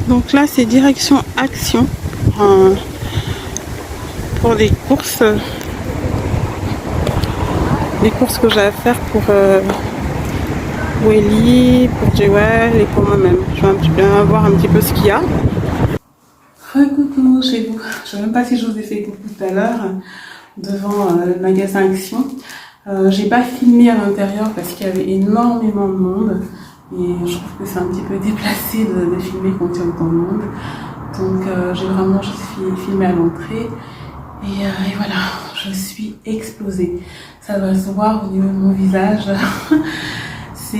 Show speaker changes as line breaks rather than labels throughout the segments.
Donc là c'est direction Action pour les courses que j'ai à faire pour Welly, pour Jewel et pour moi-même. Je vais un petit peu voir un petit peu ce qu'il y a. Coucou chez vous. Je ne sais même pas si je vous ai fait coucou tout à l'heure devant le magasin Action. J'ai pas filmé à l'intérieur parce qu'il y avait énormément de monde et je trouve que c'est un petit peu déplacé de filmer quand il y a autant de monde. Donc j'ai vraiment juste filmé à l'entrée et voilà, je suis explosée. Ça va se voir au niveau de mon visage. Ça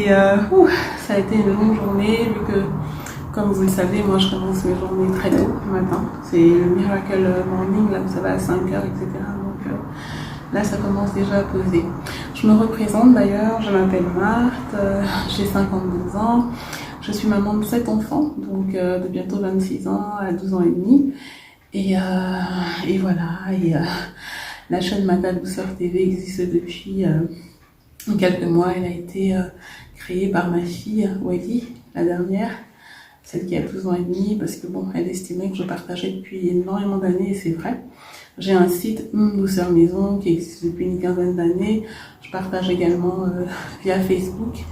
a été une longue journée vu que, comme vous le savez, moi je commence mes journées très tôt le matin. C'est le Miracle Morning, là vous savez à 5h, etc. Donc là ça commence déjà à peser. Je me représente d'ailleurs, je m'appelle Marthe, j'ai 52 ans. Je suis maman de 7 enfants, donc de bientôt 26 ans à 12 ans et demi. Et voilà, la chaîne Mata Douceur TV existe depuis quelques mois. Elle a été créée par ma fille, Welly, la dernière, celle qui a 12 ans et demi, parce que bon, elle estimait que je partageais depuis énormément d'années, et c'est vrai. J'ai un site Douceur Maison qui existe depuis une quinzaine d'années. Je partage également via Facebook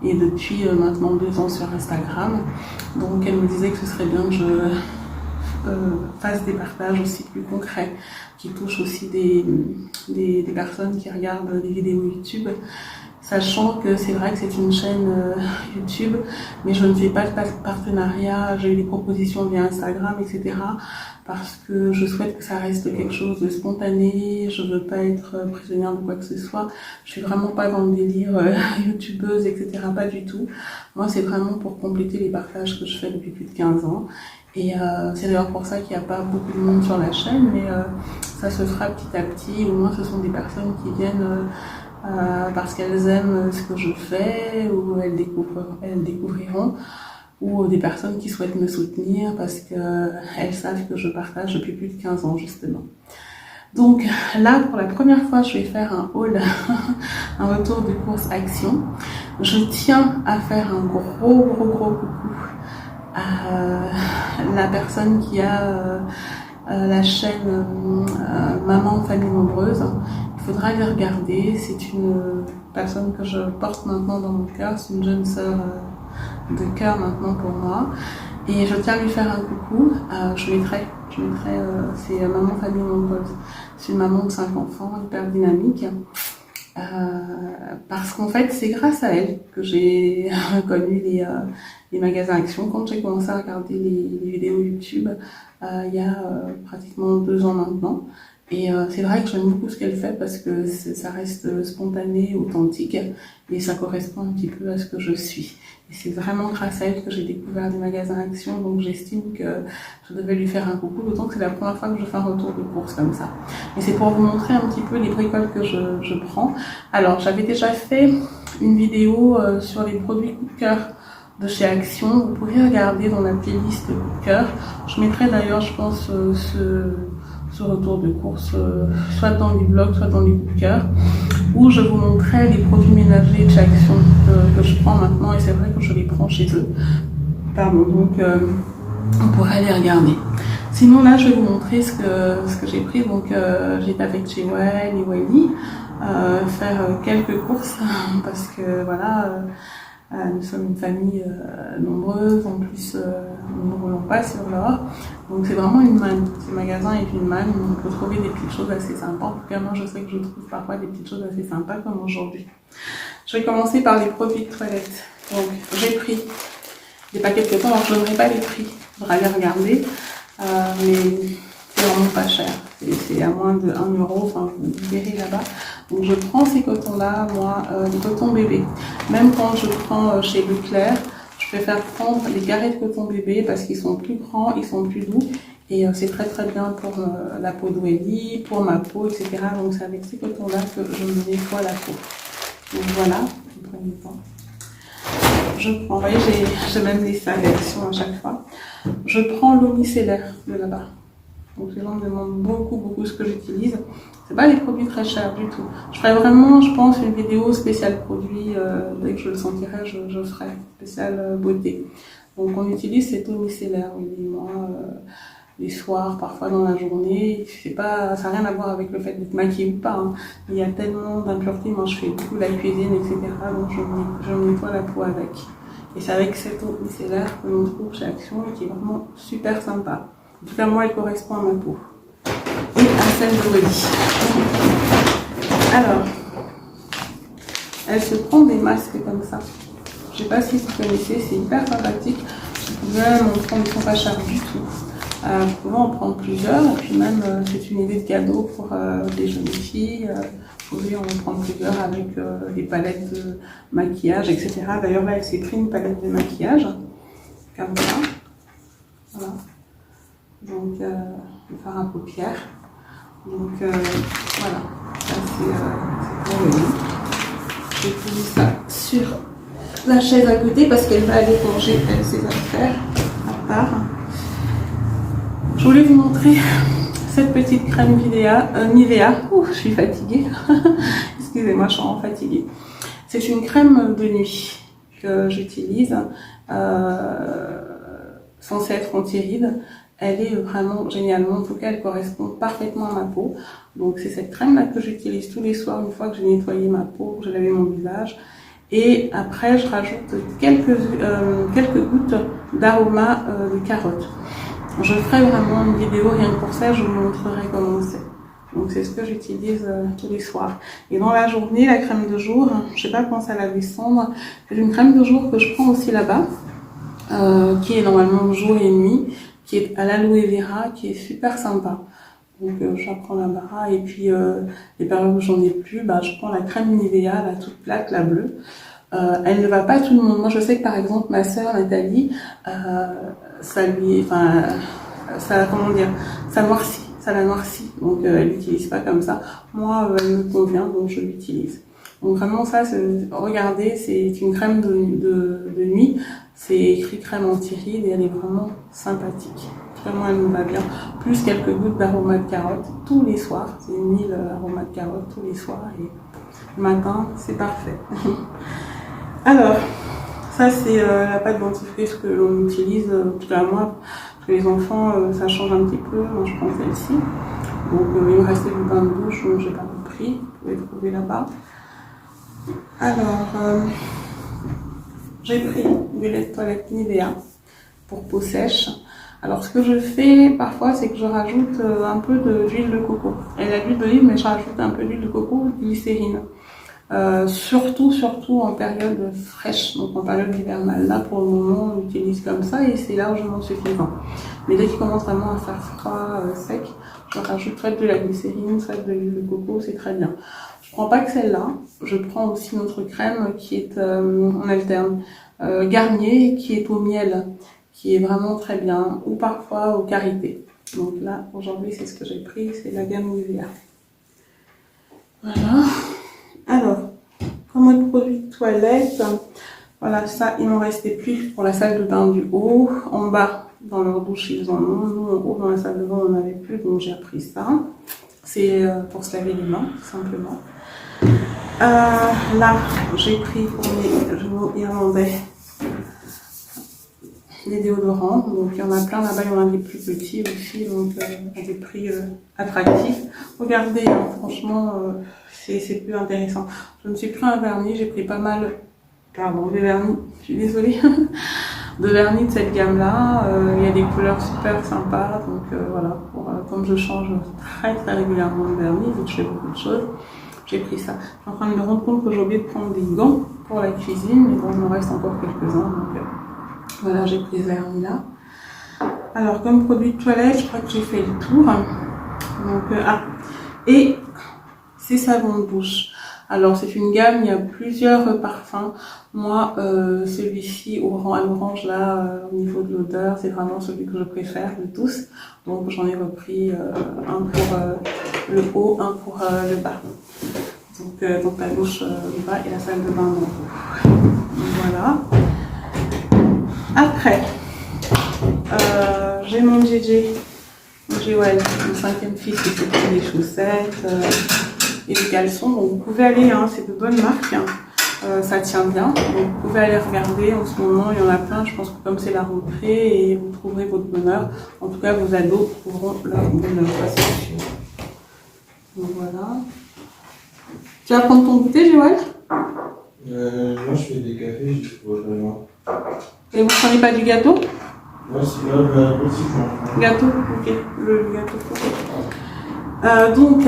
et depuis maintenant 2 ans sur Instagram. Donc elle me disait que ce serait bien que je fasse des partages aussi plus concrets qui touchent aussi des personnes qui regardent des vidéos YouTube, sachant que c'est vrai que c'est une chaîne YouTube, mais je ne fais pas de partenariat. J'ai eu des propositions via Instagram, etc. parce que je souhaite que ça reste quelque chose de spontané. Je veux pas être prisonnière de quoi que ce soit. Je suis vraiment pas dans le délire youtubeuse, etc. Pas du tout. Moi, c'est vraiment pour compléter les partages que je fais depuis plus de 15 ans. Et c'est d'ailleurs pour ça qu'il n'y a pas beaucoup de monde sur la chaîne, mais ça se fera petit à petit. Au moins, ce sont des personnes qui viennent parce qu'elles aiment ce que je fais, ou elles découvriront, ou des personnes qui souhaitent me soutenir parce qu'elles savent que je partage depuis plus de 15 ans, justement. Donc là, pour la première fois, je vais faire un haul, un retour de course Action. Je tiens à faire un gros coucou à la personne qui a la chaîne Maman Famille Nombreuse. Il faudra les regarder. C'est une personne que je porte maintenant dans mon cœur. C'est une jeune sœur de cœur maintenant pour moi. Et je tiens à lui faire un coucou. Je mettrai c'est Maman Famille Nombreuse. C'est une maman de 5 enfants, hyper dynamique. Parce qu'en fait, c'est grâce à elle que j'ai connu les magasins Action. Quand j'ai commencé à regarder les vidéos YouTube, il y a pratiquement 2 ans maintenant. Et c'est vrai que j'aime beaucoup ce qu'elle fait parce que ça reste spontané, authentique, et ça correspond un petit peu à ce que je suis. Et c'est vraiment grâce à elle que j'ai découvert les magasins Action, donc j'estime que je devais lui faire un coucou, d'autant que c'est la première fois que je fais un retour de course comme ça. Et c'est pour vous montrer un petit peu les bricoles que je prends. Alors, j'avais déjà fait une vidéo sur les produits coup de cœur de chez Action. Vous pouvez regarder dans la playlist coup de cœur. Je mettrai d'ailleurs, je pense, ce retour de course soit dans les vlogs, soit dans les coups de cœur, où je vous montrerai les produits ménagers de chez Action que je prends maintenant, et c'est vrai que je les prends chez eux. Pardon, donc on pourrait aller regarder. Sinon là, je vais vous montrer ce que j'ai pris. Donc j'étais avec Jewel et Welly faire quelques courses parce que voilà. Nous sommes une famille nombreuse, en plus nous ne roulons pas sur l'or, donc c'est vraiment une manne. Ce magasin est une manne, on peut trouver des petites choses assez sympas. En tout cas, moi je sais que je trouve parfois des petites choses assez sympas comme aujourd'hui. Je vais commencer par les produits de toilette. Donc j'ai pris des paquets de coton, alors je ne donnerai pas les prix, il faudra les regarder, mais c'est vraiment pas cher, c'est à moins de 1 €, enfin vous verrez là-bas. Donc je prends ces cotons-là, moi, les cotons bébés. Même quand je prends chez Leclerc, je préfère prendre les carrés de coton bébé parce qu'ils sont plus grands, ils sont plus doux. Et c'est très bien pour la peau de Welly, pour ma peau, etc. Donc c'est avec ces cotons-là que je me nettoie la peau. Donc voilà, vous prenez le temps. Je prends, vous voyez, j'ai même des salles Action à chaque fois. Je prends l'eau micellaire de là-bas. Donc les gens me demandent beaucoup ce que j'utilise. C'est pas des produits très chers du tout. Je ferai vraiment, je pense, une vidéo spéciale produit. Dès que je le sentirai, je ferai spéciale beauté. Donc on utilise cet eau micellaire, oui, moi, les soirs, parfois dans la journée. Ça n'a rien à voir avec le fait d'être maquillée ou pas. Hein. Il y a tellement d'impuretés, moi je fais beaucoup de la cuisine, etc. Donc je me nettoie la peau avec. Et c'est avec cette eau micellaire que l'on trouve chez Action et qui est vraiment super sympa. En tout cas, moi, elle correspond à ma peau. Et à celle de Molly. Alors, elle se prend des masques comme ça. Je sais pas si vous connaissez, c'est hyper sympathique. Même, ils ne sont pas chers du tout. Vous pouvez en prendre plusieurs, et puis même, c'est une idée de cadeau pour des jeunes filles. Vous pouvez en prendre plusieurs avec des palettes de maquillage, etc. D'ailleurs, là, elle s'est pris une palette de maquillage, comme ça. Voilà. Donc, je vais faire un paupière. Donc, voilà. Ça, c'est pour le lit. J'ai posé ça sur la chaise à côté parce qu'elle va aller manger ses affaires à part. Je voulais vous montrer cette petite crème Nivea. Ouh, je suis fatiguée. Excusez-moi, je suis vraiment fatiguée. C'est une crème de nuit que j'utilise, censée être anti-rides. Elle est vraiment géniale. En tout cas, elle correspond parfaitement à ma peau. Donc, c'est cette crème-là que j'utilise tous les soirs, une fois que j'ai nettoyé ma peau, que j'ai lavé mon visage. Et après, je rajoute quelques gouttes d'aroma de carotte. Je ferai vraiment une vidéo rien que pour ça, je vous montrerai comment c'est. Donc, c'est ce que j'utilise tous les soirs. Et dans la journée, la crème de jour, je sais pas comment ça la descendre, c'est une crème de jour que je prends aussi là-bas, qui est normalement jour et nuit, qui est à l'aloe vera, qui est super sympa. Donc je la prends là-bas, et puis les périodes où j'en ai plus, je prends la crème Nivea, la toute plate, la bleue. Elle ne va pas à tout le monde. Moi je sais que par exemple ma sœur Nathalie, ça noircit, ça la noircit. Donc elle l'utilise pas comme ça. Moi elle me convient, donc je l'utilise. Donc vraiment ça, regardez, c'est une crème de nuit. C'est écrit crème anti-rides et elle est vraiment sympathique. Vraiment, elle me va bien. Plus quelques gouttes d'aroma de carotte tous les soirs. C'est une huile aroma de carotte tous les soirs et le matin, c'est parfait. Alors, ça c'est la pâte dentifrice que l'on utilise, en tout cas moi, parce que les enfants, ça change un petit peu. Moi, je prends celle-ci. Donc, il me restait du bain de bouche, donc j'ai pas repris. Vous pouvez le trouver là-bas. Alors, j'ai pris du lait de toilette Nivea pour peau sèche. Alors, ce que je fais parfois, c'est que je rajoute un peu d'huile de coco. Elle a l'huile d'olive, mais je rajoute un peu d'huile de coco ou de glycérine. Surtout en période fraîche, donc en période hivernale. Là, pour le moment, on l'utilise comme ça et c'est largement suffisant. Mais dès qu'il commence vraiment à faire froid, sec, je rajoute soit de la glycérine, soit de l'huile de coco, c'est très bien. Je prends pas que celle-là, je prends aussi notre crème qui est en alterne, Garnier, qui est au miel, qui est vraiment très bien, ou parfois au karité. Donc là, aujourd'hui, c'est ce que j'ai pris, c'est la gamme Nivea. Voilà. Alors, comme autre produit de toilette, voilà, ça, il m'en restait plus pour la salle de bain du haut. En bas, dans leur douche, ils en ont. Nous, en haut, dans la salle de bain, on n'en avait plus, donc j'ai pris ça. C'est pour se laver les mains, tout simplement. Là, j'ai pris pour mes genoux irlandais des déodorants. Donc, il y en a plein là-bas, il y en a des plus petits aussi, donc à des prix attractifs. Regardez, hein, franchement, c'est plus intéressant. Je me suis pris un vernis, j'ai pris pas mal, de vernis, je suis désolée, de vernis de cette gamme-là. Il y a des couleurs super sympas, donc voilà, comme je change très régulièrement de vernis, vu que je fais beaucoup de choses, j'ai pris ça. Je suis en train de me rendre compte que j'ai oublié de prendre des gants pour la cuisine, mais bon, il me reste encore quelques-uns, donc voilà, j'ai pris ce vernis-là. Alors, comme produit de toilette, je crois que j'ai fait le tour. Donc, et ces savons de bouche. Alors, c'est une gamme, il y a plusieurs parfums. Moi, celui-ci, à l'orange, là, au niveau de l'odeur, c'est vraiment celui que je préfère de tous. Donc, j'en ai repris un pour le haut, un pour le bas. Donc la douche le bas et la salle de bain en haut. Donc, voilà. Après, j'ai mon JJ. Ouais, mon 5e fils qui s'est pris des chaussettes et des caleçons. Donc vous pouvez aller, hein, c'est de bonnes marques. Hein. Ça tient bien. Donc, vous pouvez aller regarder. En ce moment, il y en a plein. Je pense que comme c'est la rentrée, et vous trouverez votre bonheur. En tout cas, vos ados trouveront leur bonheur. Ça, c'est sûr. Donc voilà. Tu vas prendre ton goûter, Joël?
Moi, je fais des cafés, je trouve vraiment.
Et vous prenez pas du gâteau?
Moi, c'est là, le gâteau aussi, je prends.
Gâteau, ok. Le gâteau, ok. Donc,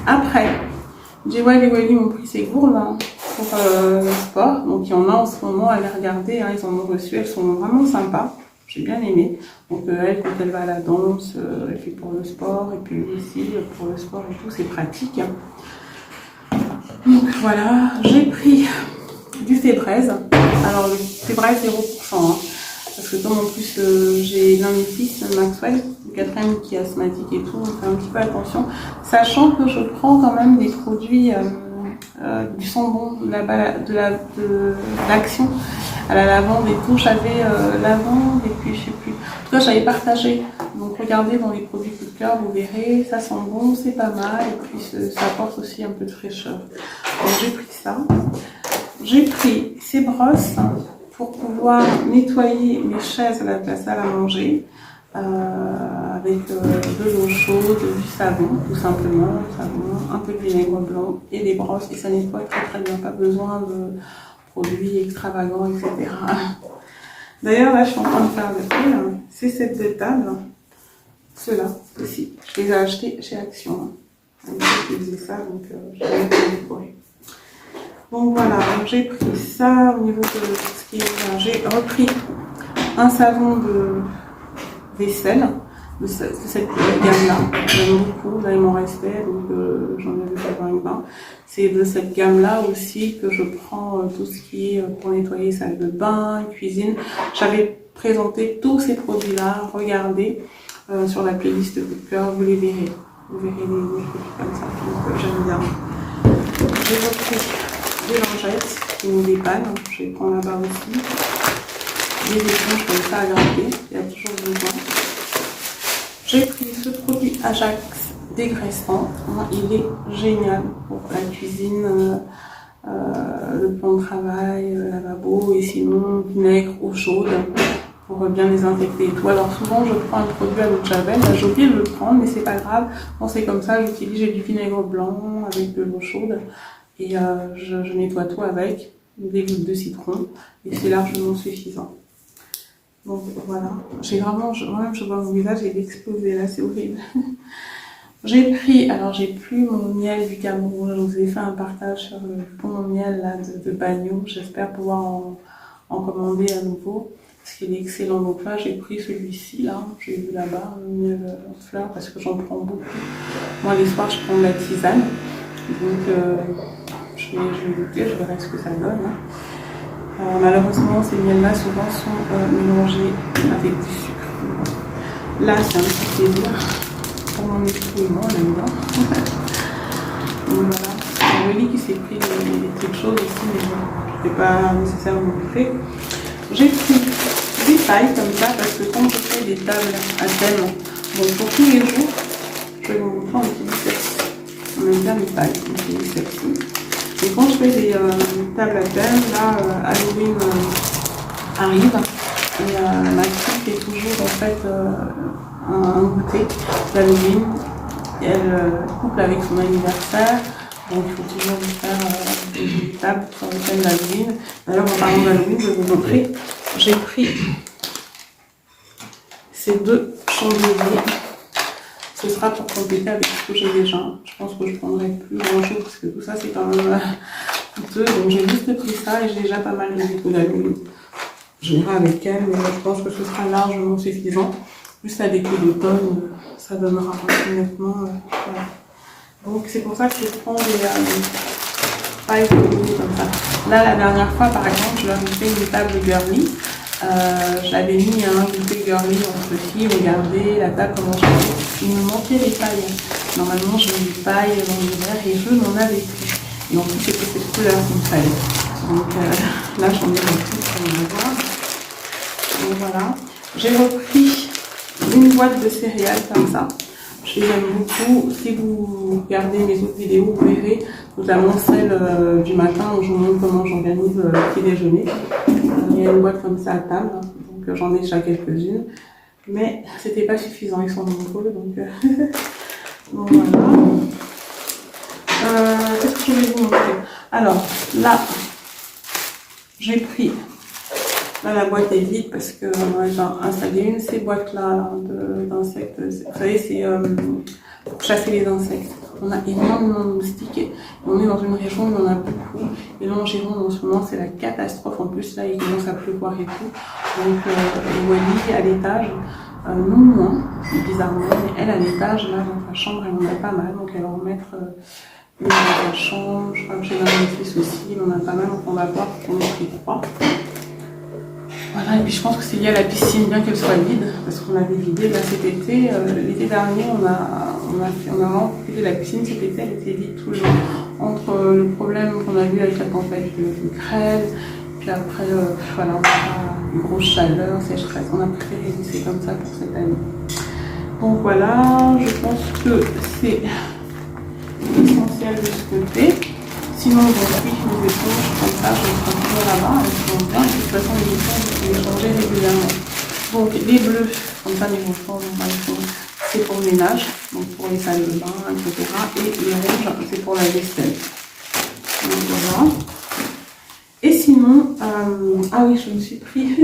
après, Joël et Wally m'ont pris ces gourdes pour le sport. Donc, il y en a en ce moment à les regarder. Hein, ils en ont reçu. Elles sont vraiment sympas. J'ai bien aimé. Donc, elle, quand elle va à la danse, elle fait pour le sport. Et puis aussi, pour le sport et tout, c'est pratique. Donc, voilà. J'ai pris du Fébraise. Alors, le Fébraise 0%. Hein, parce que comme en plus, j'ai l'un de mes fils, Maxwell, le 4e, qui est asthmatique et tout, on fait un petit peu attention. Sachant que je prends quand même des produits du Sambon, de l'Action à la lavande et tout. J'avais lavande et puis je sais plus. En tout cas, j'avais partagé. Donc regardez dans les produits coup de cœur, vous verrez, ça sent bon, c'est pas mal. Et puis ça apporte aussi un peu de fraîcheur. Donc j'ai pris ça. J'ai pris ces brosses pour pouvoir nettoyer mes chaises à la salle à manger. Avec de l'eau chaude, du savon, tout simplement, un peu de vinaigre blanc et des brosses, et ça nettoie très très bien, pas besoin de produits extravagants, etc. D'ailleurs, là, je suis en train de faire le fil, ces sets de table, ceux-là aussi, je les ai achetés chez Action. Ils faisaient ça, donc je vais décorer. Donc voilà, j'ai pris ça au niveau de ce qui est. J'ai repris un savon de vaisselle de cette gamme-là. J'aime beaucoup, là il m'en restait, donc j'en avais pas 20. C'est de cette gamme-là aussi que je prends tout ce qui est pour nettoyer salle de bain, cuisine. J'avais présenté tous ces produits-là, regardez sur la playlist de coup de cœur, vous les verrez. Vous verrez les produits comme ça, donc j'aime bien. J'ai repris des lingettes qui nous dépannent, je les prends là-bas aussi. Des éponges comme ça à gratter, il y a toujours besoin. J'ai pris ce produit Ajax dégraissant, il est génial pour la cuisine, le plan de travail, le lavabo et sinon vinaigre, eau chaude pour bien désinfecter et tout. Alors souvent je prends un produit à l'eau de javel, j'ai oublié de le prendre mais c'est pas grave, quand c'est comme ça j'ai du vinaigre blanc avec de l'eau chaude et je nettoie tout avec, des gouttes de citron et c'est largement suffisant. Donc voilà, j'ai vraiment, moi-même je vois mon visage, il est explosé là, c'est horrible. J'ai pris, alors j'ai plus mon miel du Cameroun, je vous ai fait un partage sur le bon miel là de Bagno, j'espère pouvoir en commander à nouveau, parce qu'il est excellent. Donc là j'ai pris celui-ci là, j'ai vu là-bas, un miel en fleurs, parce que j'en prends beaucoup. Moi les soirs je prends de la tisane, donc je vais goûter, je verrai ce que ça donne. Hein. Malheureusement, ces miels-là souvent sont mélangés avec du sucre. Là, c'est un petit plaisir pour mon époux et moi, on aime bien. Donc voilà, c'est Wally qui s'est pris des petites choses aussi, mais bon, je n'étais pas nécessairement fait. J'ai pris des pailles comme ça, parce que quand je fais des tables à thème, bon, pour tous les jours, je vais vous montrer, on utilise celle-ci. On aime bien les pailles, on utilise celle-ci. Et quand je fais des tables à thème, là, Halloween arrive et ma fille fait toujours en fait un goûter d'Halloween. Elle couple avec son anniversaire, donc il faut toujours lui faire des tables sur le thème d'Halloween. D'ailleurs, en parlant d'Halloween, je vais vous montrer, j'ai pris ces deux chandeliers. Ce sera pour compléter avec ce que j'ai déjà. Je pense que je prendrai plus grand chose parce que tout ça c'est quand même coûteux. Donc j'ai juste pris ça et j'ai déjà pas mal de déco d'Halloween. Je verrai avec elle, mais je pense que ce sera largement suffisant. Plus la déco d'automne, ça donnera honnêtement. Voilà. Donc c'est pour ça que je prends des pailles comme ça. Là la dernière fois par exemple, je leur ai fait une table girly. J'avais mis un goûter girly entre filles, regardez la table comment je fais. Il me manquait les pailles. Normalement je mets des pailles dans l'hiver et je n'en avais plus. Et en plus c'était cette couleur qu'il me fallait. Donc là j'en ai repris pour en avoir. Donc voilà. J'ai repris une boîte de céréales comme ça. Je je les aime beaucoup. Si vous regardez mes autres vidéos, vous verrez notamment celle du matin où je vous montre comment j'organise le petit déjeuner. Il y a une boîte comme ça à table, donc j'en ai déjà quelques-unes. Mais c'était pas suffisant, ils sont nombreux, donc, donc voilà. Qu'est-ce que je vais vous montrer? Alors là, j'ai pris, là la boîte est vide parce que j'ai installé une, ces boîtes-là d'insectes, vous savez, c'est pour chasser les insectes. On a énormément de moustiques et on est dans une région où il y en a beaucoup. Et là en Gironde en ce moment c'est la catastrophe. En plus là il commence à pleuvoir et tout. Donc Wally à l'étage, non moins, bizarrement, mais elle à l'étage, là dans sa chambre elle en a pas mal. Donc elle va en mettre une dans sa chambre, je crois que chez l'investice aussi, il en a pas mal, donc on va voir qu'on en pris 3. Voilà, et puis je pense que c'est lié à la piscine, bien qu'elle soit vide, parce qu'on l'avait vidée là cet été. L'été dernier, on a vraiment profité de la piscine. Cet été, elle était vide tout le long. Entre le problème qu'on a vu avec la tempête de grêle, puis après, voilà, on a une grosse chaleur, sécheresse. On a préféré laisser comme ça pour cette année. Donc voilà, je pense que c'est l'essentiel de ce côté. Sinon, bon, oui, les éponges, comme ça, je les prends toujours là-bas, elles sont bien. Et de toute façon, les éponges, je les changer régulièrement. Donc, les bleus, comme ça, les enfants, c'est pour le ménage, donc pour les salles de bain, etc. Et les rouges, c'est pour la vaisselle. Donc, voilà. Et sinon, ah oui, je me suis pris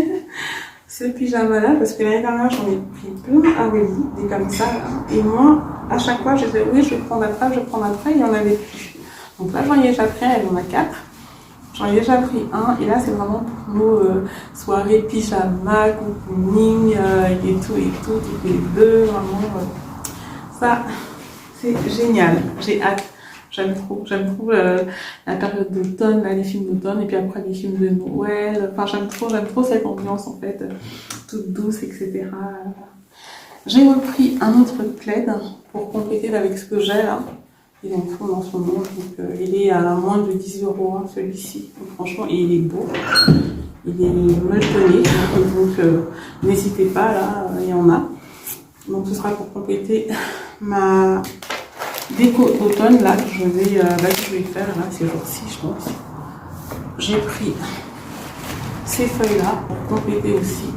ce pyjama-là, parce que l'année dernière, j'en ai pris plein à Wally, des comme ça, là. Et moi, à chaque fois, je disais, oui, je vais prendre après, il n'y en avait plus. Donc là, j'en ai déjà pris, elle en a 4. J'en ai déjà pris un, et là, c'est vraiment pour nos soirées pyjama, cocooning, et tout, toutes les deux, vraiment. Ça, c'est génial. J'ai hâte. J'aime trop la période d'automne, les films d'automne, et puis après les films de Noël. Enfin, j'aime trop cette ambiance, en fait, toute douce, etc. J'ai repris un autre plaid pour compléter avec ce que j'ai là. Il est en fond en ce moment, donc il est à moins de 10 € hein, celui-ci. Franchement, il est beau, il est molletonné, donc n'hésitez pas, là, il y en a. Donc ce sera pour compléter ma déco d'automne là que je vais faire là, ces jours-ci, je pense. J'ai pris ces feuilles-là pour compléter aussi,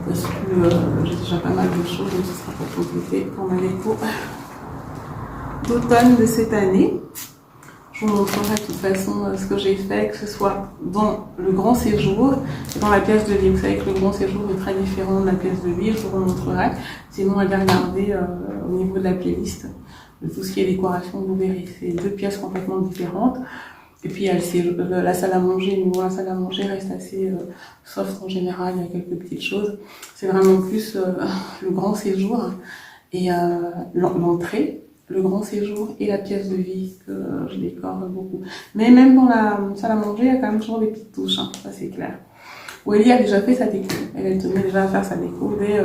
parce que j'ai déjà pas mal de choses, donc ce sera pour compléter pour ma déco d'automne de cette année. Je vous montrerai de toute façon ce que j'ai fait, que ce soit dans le grand séjour et dans la pièce de vie. Vous savez que le grand séjour est très différent de la pièce de vie, je vous montrerai. Sinon, allez regarder au niveau de la playlist, de tout ce qui est décoration, vous verrez. C'est deux pièces complètement différentes. Et puis, il y a la salle à manger. Mais bon, la salle à manger reste assez soft en général, il y a quelques petites choses. C'est vraiment plus le grand séjour et l'entrée. Le grand séjour et la pièce de vie que je décore beaucoup. Mais même dans la salle à manger, il y a quand même toujours des petites touches, hein, ça c'est clair. Wally a déjà fait sa déco. Elle tenait déjà à faire sa déco dès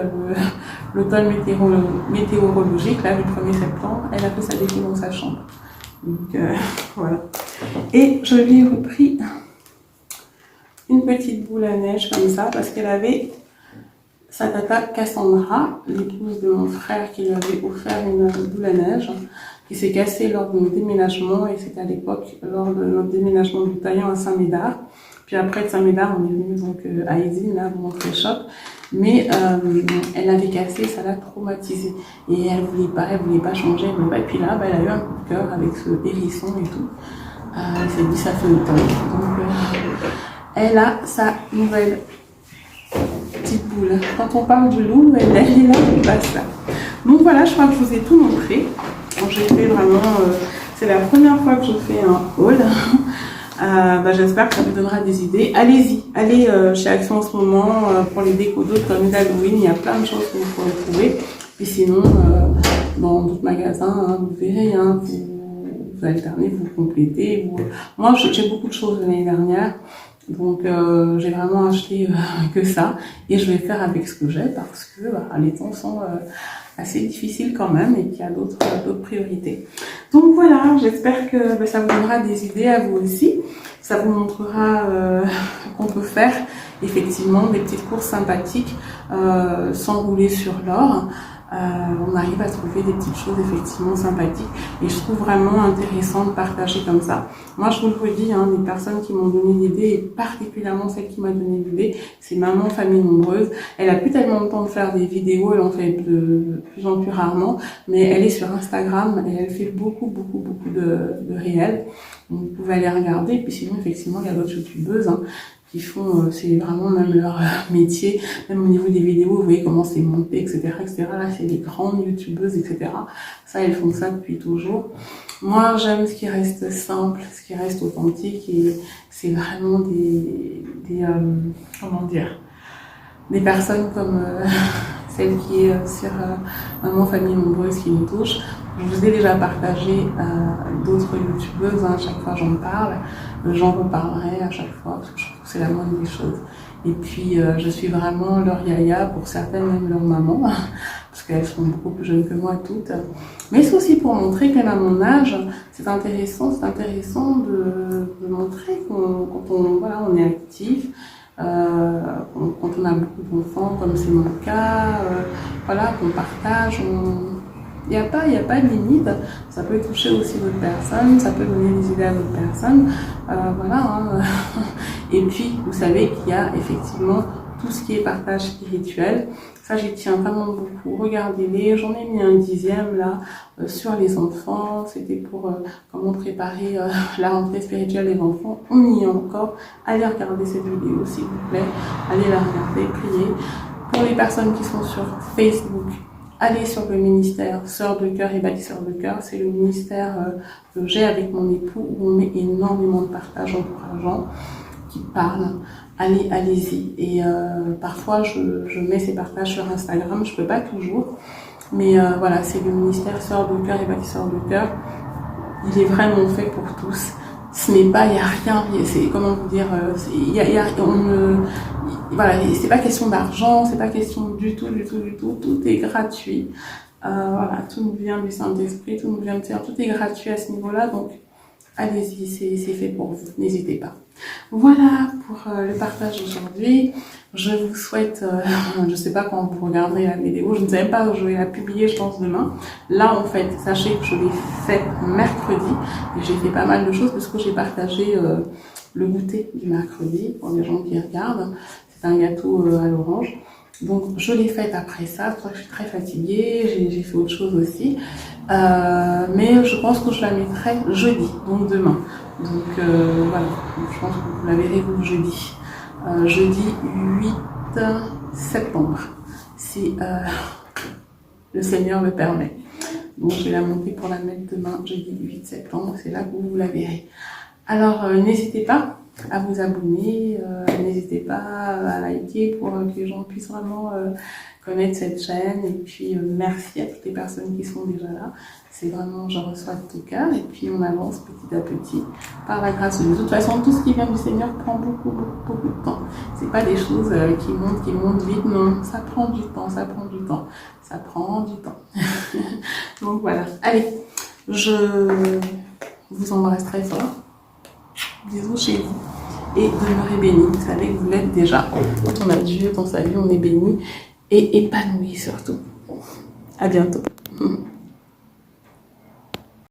l'automne météorologique, là, le 1er septembre. Elle a fait sa déco dans sa chambre. Donc voilà. Et je lui ai repris une petite boule à neige comme ça, parce qu'elle avait sa tata Cassandra, l'épouse de mon frère, qui lui avait offert une boule à neige qui s'est cassée lors de notre déménagement, et c'était à l'époque lors de notre déménagement du Taillan à Saint-Médard. Puis après de Saint-Médard, on est venu donc à Ézine, là, pour montrer le shop. Mais elle l'avait cassée, ça l'a traumatisée. Et elle voulait pas changer. Et puis là, elle a eu un coup de cœur avec ce hérisson et tout. Elle s'est dit, ça fait le temps. Donc elle a sa nouvelle petite boule. Quand on parle du loup, elle est là, on passe là. Donc voilà, je crois que je vous ai tout montré. J'ai fait vraiment, c'est la première fois que je fais un haul. J'espère que ça vous donnera des idées. Allez-y, allez chez Action en ce moment pour les décos d'automne d'Halloween. Il y a plein de choses que vous pourrez trouver. Et sinon, dans d'autres magasins, hein, vous verrez, hein, vous alternez, vous complétez. Moi, j'ai beaucoup de choses l'année dernière. Donc j'ai vraiment acheté que ça, et je vais faire avec ce que j'ai, parce que les temps sont assez difficiles quand même, et qu'il y a d'autres priorités. Donc voilà, j'espère que ça vous donnera des idées à vous aussi. Ça vous montrera qu'on peut faire effectivement des petites courses sympathiques sans rouler sur l'or. on arrive à trouver des petites choses effectivement sympathiques et je trouve vraiment intéressant de partager comme ça. Moi je vous le redis, hein, les personnes qui m'ont donné l'idée et particulièrement celle qui m'a donné l'idée, c'est Maman Famille Nombreuse. Elle a plus tellement de temps de faire des vidéos, elle en fait de plus en plus rarement, mais elle est sur Instagram et elle fait beaucoup de réels. Donc vous pouvez aller regarder, et puis sinon effectivement il y a d'autres youtubeuses hein, qui font, c'est vraiment même leur métier, même au niveau des vidéos, vous voyez comment c'est monté, etc., etc. Là, c'est les grandes youtubeuses, etc. Ça, elles font ça depuis toujours. Moi, j'aime ce qui reste simple, ce qui reste authentique, et c'est vraiment comment dire, des personnes comme celle qui est sur Maman Famille Nombreuse qui nous touche. Je vous ai déjà partagé d'autres youtubeuses, hein, à chaque fois j'en parle, j'en reparlerai à chaque fois parce que je trouve que c'est la moindre des choses. Et puis je suis vraiment leur yaya, pour certaines même leur maman, parce qu'elles sont beaucoup plus jeunes que moi toutes. Mais c'est aussi pour montrer qu'à mon âge, c'est intéressant de montrer quand on est actif, quand on a beaucoup d'enfants, comme c'est mon cas, voilà, qu'on partage, il n'y a pas de limite, ça peut toucher aussi d'autres personnes, ça peut donner des idées à d'autres personnes, voilà. Hein. Et puis, vous savez qu'il y a effectivement tout ce qui est partage spirituel. Ça, j'y tiens vraiment beaucoup. Regardez-les, j'en ai mis un 10e là sur les enfants. C'était pour comment préparer la rentrée spirituelle des enfants. On y est encore. Allez regarder cette vidéo s'il vous plaît. Allez la regarder, priez. Pour les personnes qui sont sur Facebook, allez sur le ministère Sœurs de Cœur et Bâtisseurs de Cœur. C'est le ministère que j'ai avec mon époux où on met énormément de partages encourageants qui parlent. Allez-y. Et parfois, je mets ces partages sur Instagram. Je peux pas toujours. Mais voilà, c'est le ministère Sœurs de Cœur et Bâtisseurs de Cœur. Il est vraiment fait pour tous. Ce n'est pas, il n'y a rien, c'est, comment vous dire, voilà, c'est pas question d'argent, c'est pas question du tout, tout est gratuit. Voilà, tout nous vient du Saint-Esprit, tout nous vient de Terre, tout est gratuit à ce niveau-là, donc allez-y, c'est fait pour vous, n'hésitez pas. Voilà pour le partage d'aujourd'hui. Je vous souhaite, je sais pas quand vous regarderez la vidéo, je ne sais même pas où je vais la publier, je pense demain. Là, en fait, sachez que je l'ai fait mercredi et j'ai fait pas mal de choses parce que j'ai partagé le goûter du mercredi pour les gens qui regardent. C'est un gâteau à l'orange. Donc, je l'ai fait après ça. C'est pour ça que je suis très fatiguée. J'ai fait autre chose aussi. Mais je pense que je la mettrai jeudi, donc demain. Donc, voilà. Je pense que vous la verrez vous jeudi. Jeudi 8 septembre, si le Seigneur le permet. Donc je vais la monter pour la mettre demain, jeudi 8 septembre, c'est là que vous la verrez. Alors n'hésitez pas à vous abonner, n'hésitez pas à liker pour que les gens puissent vraiment connaître cette chaîne. Et puis merci à toutes les personnes qui sont déjà là. C'est vraiment, je reçois de tout cœur et puis on avance petit à petit par la grâce de Dieu. De toute façon, tout ce qui vient du Seigneur prend beaucoup de temps. C'est pas des choses qui montent vite, non. Ça prend du temps. Donc voilà. Allez, je vous embrasse très fort. Bisous chez vous et demeurez bénis. Vous savez que vous l'êtes déjà. Quand on a Dieu dans sa vie, on est béni et épanoui surtout. À bientôt.